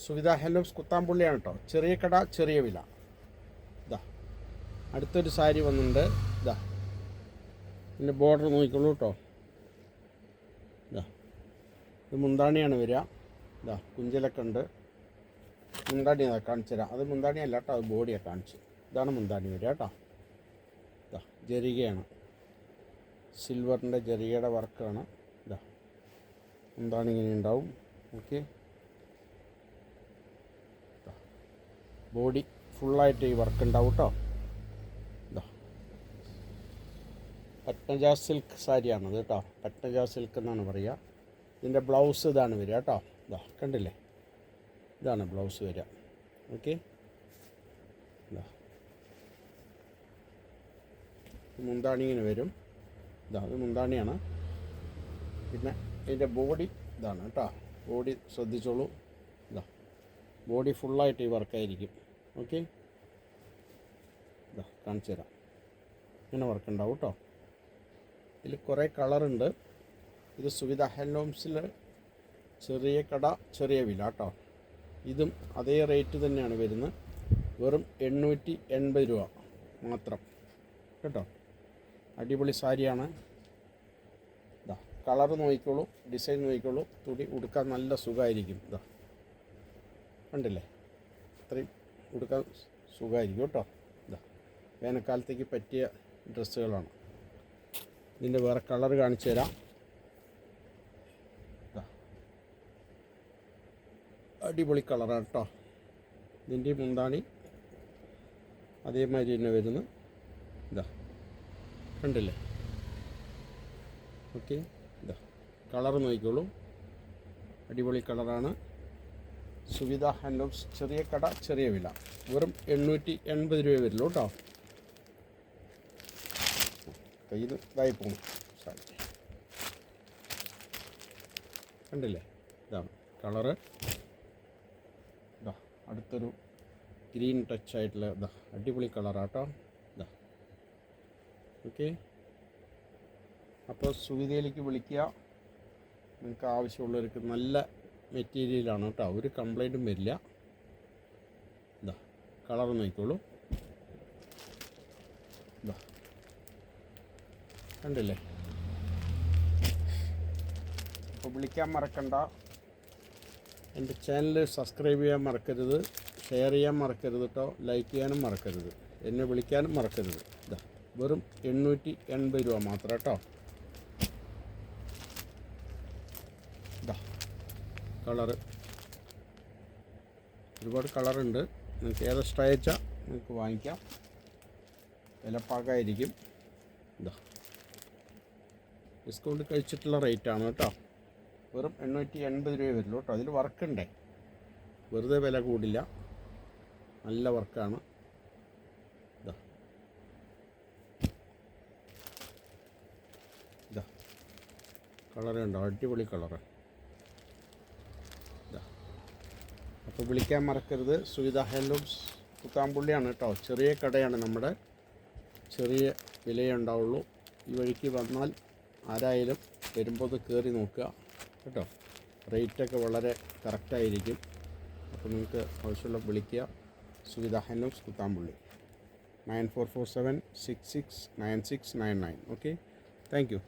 സുവിധ ഹെലോസ് കുത്താമ്പുള്ളിയാണ് കേട്ടോ. ചെറിയ കട ചെറിയ വില. ഇതാ അടുത്തൊരു സാരി വന്നിട്ടുണ്ട്. ഇതാ ഇതിൻ്റെ ബോർഡർ നോക്കിക്കോളൂ കേട്ടോ. ഇതാ ഇത് മുന്താണിയാണ് വരിക. ഇതാ കുഞ്ചലൊക്കെ ഉണ്ട്. മുന്താണി അതാ കാണിച്ചു തരാം. അത് മുന്താണിയല്ല കേട്ടോ, അത് ബോഡിയാണ് കാണിച്ച്. ഇതാണ് മുന്താണി വരിക കേട്ടോ. ഇതാ ജരികയാണ്, സിൽവറിൻ്റെ ജരികയുടെ വർക്കാണ്. ഇതാ മുന്താണി ഇങ്ങനെ ഉണ്ടാവും. ഓക്കെ, ബോഡി ഫുള്ളായിട്ട് ഈ വർക്ക് ഉണ്ടാവും കേട്ടോ. ഇതാ പട്നജ സിൽക്ക് സാരിയാണത് കേട്ടോ. പട്നജ സിൽക്ക് എന്നാണ് പറയുക. ഇതിൻ്റെ ബ്ലൗസ് ഇതാണ് വരിക കേട്ടോ. ഇതാ കണ്ടില്ലേ, ഇതാണ് ബ്ലൗസ് വരിക. ഓക്കെ, ഇതാ മുന്താണി ഇങ്ങനെ വരും. ഇതാ ഇത് മുന്താണിയാണ്. പിന്നെ ഇതിൻ്റെ ബോഡി ഇതാണ് കേട്ടോ. ബോഡി ശ്രദ്ധിച്ചോളൂ. ഇതാ ബോഡി ഫുള്ളായിട്ട് ഈ വർക്കായിരിക്കും. ഓക്കെ, ഇതാ കാണിച്ചു തരാം. ഇങ്ങനെ വർക്ക് ഉണ്ടാവും കേട്ടോ. ഇതിൽ കുറേ കളറുണ്ട്. ഇത് സുവിധ ഹാൻഡ്ലൂംസിൽ ചെറിയ കട ചെറിയ വില കേട്ടോ. ഇതും അതേ റേറ്റ് തന്നെയാണ് വരുന്നത്. വെറും 880 രൂപ മാത്രം കേട്ടോ. അടിപൊളി സാരിയാണ്. ഇതാ കളർ നോക്കിക്കോളൂ, ഡിസൈൻ നോക്കിക്കോളൂ. തുണി ഉടുക്കാൻ നല്ല സുഖമായിരിക്കും. ഇതാ കണ്ടില്ലേ, അത്രയും ഉടുക്കാൻ സുഖമായിരിക്കും കേട്ടോ. ഇതാ വേനൽക്കാലത്തേക്ക് പറ്റിയ ഡ്രസ്സുകളാണ്. ഇതിൻ്റെ വേറെ കളർ കാണിച്ചു തരാം. ഇതാ അടിപൊളി കളറാണ് കേട്ടോ. ഇതിൻ്റെ മുന്താണി അതേമാതിരി തന്നെ വരുന്നു. ഇതാ കണ്ടില്ലേ. ഓക്കെ, ഇതാ കളർ നോക്കിക്കോളൂ. അടിപൊളി കളറാണ്. സുവിധ ഹാൻഡ്ലൂംസ് ചെറിയ കട ചെറിയ വില. വെറും 880 രൂപ വരുള്ളൂ കേട്ടോ. കയ്യിൽ ഇതായി പോകും സാരി. കണ്ടില്ലേ, ഇതാണ് കളറ്. ഇതാ അടുത്തൊരു ഗ്രീൻ ടച്ച് ആയിട്ടുള്ള ഇതാ അടിപൊളി കളറാട്ടോ. ഇതാ ഓക്കെ, അപ്പോൾ സുവിധയിലേക്ക് വിളിക്കുക. നിങ്ങൾക്ക് ആവശ്യമുള്ളവർക്ക് നല്ല മെറ്റീരിയലാണ് കേട്ടോ. ഒരു കംപ്ലൈൻറ്റും വരില്ല. ഇതാ കളർ നോക്കിക്കോളൂ. ഇതാ കണ്ടില്ലേ. അപ്പോൾ വിളിക്കാൻ മറക്കണ്ട. എൻ്റെ ചാനൽ സബ്സ്ക്രൈബ് ചെയ്യാൻ മറക്കരുത്, ഷെയർ ചെയ്യാൻ മറക്കരുത് കേട്ടോ, ലൈക്ക് ചെയ്യാനും മറക്കരുത്, എന്നെ വിളിക്കാനും മറക്കരുത്. ഇതാ വെറും 880 രൂപ മാത്രം കേട്ടോ. ഇതാ കളറ്, ഒരുപാട് കളറുണ്ട്. നിങ്ങൾക്ക് ഏത് ഇഷ്ടം അയച്ചാൽ നിങ്ങൾക്ക് വാങ്ങിക്കാം. വിലപ്പാകായിരിക്കും. ഇതാ ഡിസ്കൗണ്ട് കഴിച്ചിട്ടുള്ള റേറ്റാണ് കേട്ടോ. വെറും 880 രൂപ വരുള്ളൂ കേട്ടോ. അതിൽ വർക്കുണ്ടേ, വെറുതെ വില കൂടില്ല, നല്ല വർക്കാണ്. ഇതാ ഇതാ കളറ് ഉണ്ടോ, അടിപൊളി കളറ്. ഇതാ അപ്പോൾ വിളിക്കാൻ മറക്കരുത്. സുവിധ ഹാൻഡ്ലൂംസ് കുത്താമ്പുള്ളിയാണ് കേട്ടോ. ചെറിയ കടയാണ് നമ്മുടെ. ചെറിയ വിലയേ ഉണ്ടാവുള്ളൂ. ഈ വഴിക്ക് വന്നാൽ ആരായാലും വരുമ്പോൾ കയറി നോക്കുക കേട്ടോ. റേറ്റൊക്കെ വളരെ കറക്റ്റായിരിക്കും. അപ്പോൾ നിങ്ങൾക്ക് ആവശ്യമുള്ള വിളിക്കുക. Suvidha handlooms Kuthampully 9447669699. Okay, thank you.